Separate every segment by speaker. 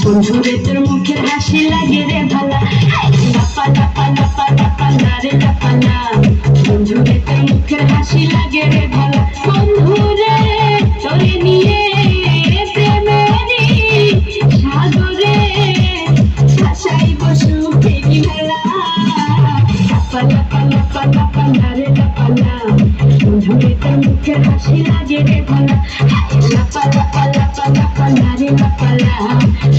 Speaker 1: বন্ধুরে তোর মুখের হাসি লাগে রে ভালা, লাপা লাপা লাপা লাপা না রে লাপা না। বন্ধুরে তোর মুখের হাসি লাগে রে ভালা, বন্ধুরে তোরে নিয়ে প্রেমেরই সাগরে ভাসাইব সুখেরই ভেলা, লাপা লাপা লাপা লাপা না রে লাপা না। বন্ধুরে তোর মুখের হাসি লাগে রে ভালা, লাপা লাপা লাপা লাপা না রে লাপা না।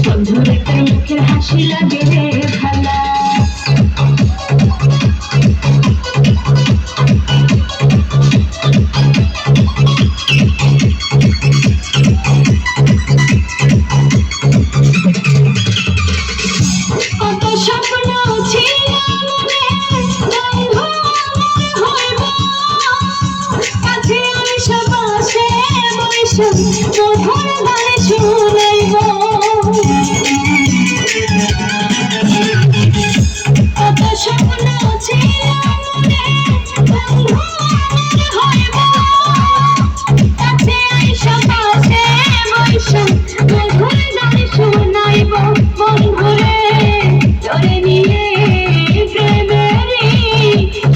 Speaker 1: বন্ধুরে তোর মুখের হাসি লাগে রে ভালা। কত স্বপ্ন ছিল মনে, বন্ধু আমার হইব, কাছে আইসা পাশে বইসা মধুর গান শুনাইব। কত স্বপ্ন ছিল মনে, বন্ধু আমার হইব, কাছে আইসা পাশে বইসা মধুর গান শুনাইব। বন্ধুরে তোরে নিয়ে প্রেমেরই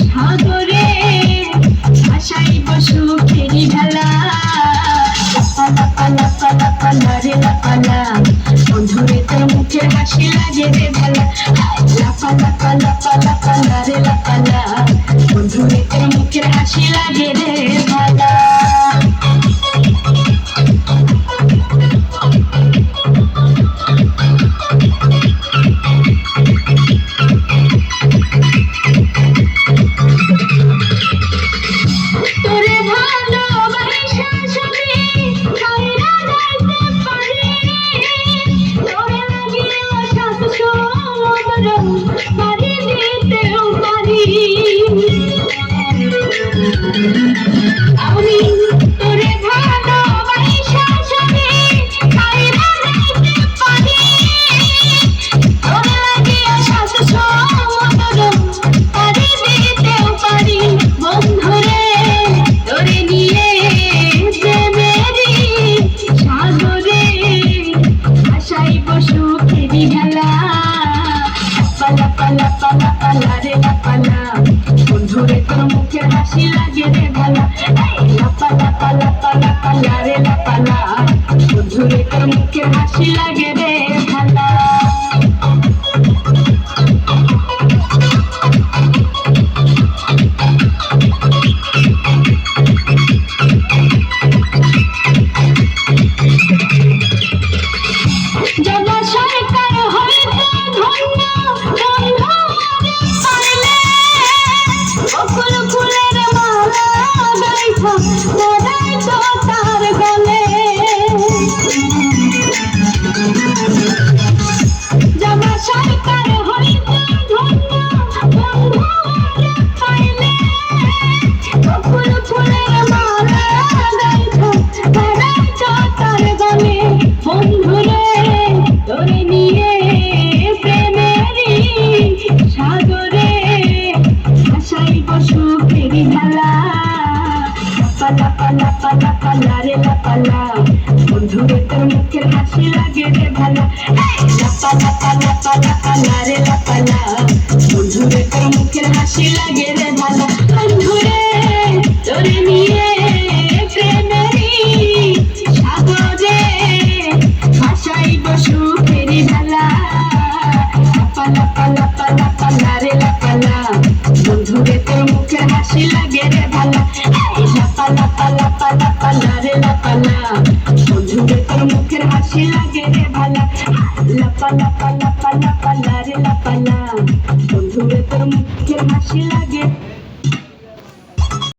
Speaker 1: সাগরে ভাসাইব সুখেরই ভেলা, লাপা লাপা লাপা না রে লাপা না। বন্ধুরে তোর মুখের হাসি লাগে রে ভালা, লাপা লাপা লাপা লাপা না রে লাপা না। বন্ধুরে তোর মুখের হাসি লাগে রে ভালা। তোরে ভালোবাসা যদি ছাইরা যাইতে পারি, তোরে লাগিয়া সাত সমুদ্র পাড়ি দিতেও পারি। আমি তোরে ভালোবাসা যদি ছাইরা যাইতে পারি, তোরে লাগিয়া সাত সমুদ্র পাড়ি দিতেও পারি। বন্ধুরে তোরে নিয়ে প্রেমেরই সাগরে ভাসাইব সুখেরই ভেলা, লাপা লাপা লাপা লাপা না রে লাপা না। বন্ধুরে তোর মুখের হাসি লাগে রে ভালা, লাপা লাপা লাপা লাপা না রে লাপা না। বন্ধুরে তোর মুখের হাসি লাগে রে ভালা। জবা সরকার হইতে ধন্য বন্ধু আমারে পাইলে, বকুল ফুলের মালা গাইথা পরাইত তার গলে। জবা সরকার হইতে ধন্য বন্ধু আমারে পাইলে, বকুল ফুলের মালা গাইথা পরাইত তার গলে। বন্ধুরে তোরে নিয়ে প্রেমেরই সাগরে ভাসাইব সুখেরই ভেলা, লাপা লাপা লাপা লাপা না রে লাপা না। বন্ধুরে তোর মুখের হাসি লাগে রে ভালা, লাপা লাপা লাপা লাপা না রে লাপা না। বন্ধুরে তোর মুখের হাসি লাগে রে ভালা, বন্ধুরে তোরে নিয়ে প্রেমেরই সাগরে ভাসাইব সুখেরই ভেলা, লাপা লাপা লাপা লাপা না রে লাপা না। বন্ধুরে তোর মুখের হাসি লাগে রে ভালা, লাপা লাপা লাপা লাপা না রে লাপা না। বন্ধুরে তোর মুখের হাসি লাগে রে ভালা, লাপা লাপা লাপা লাপা না রে লাপা না। বন্ধুরে তোর মুখের হাসি লাগে।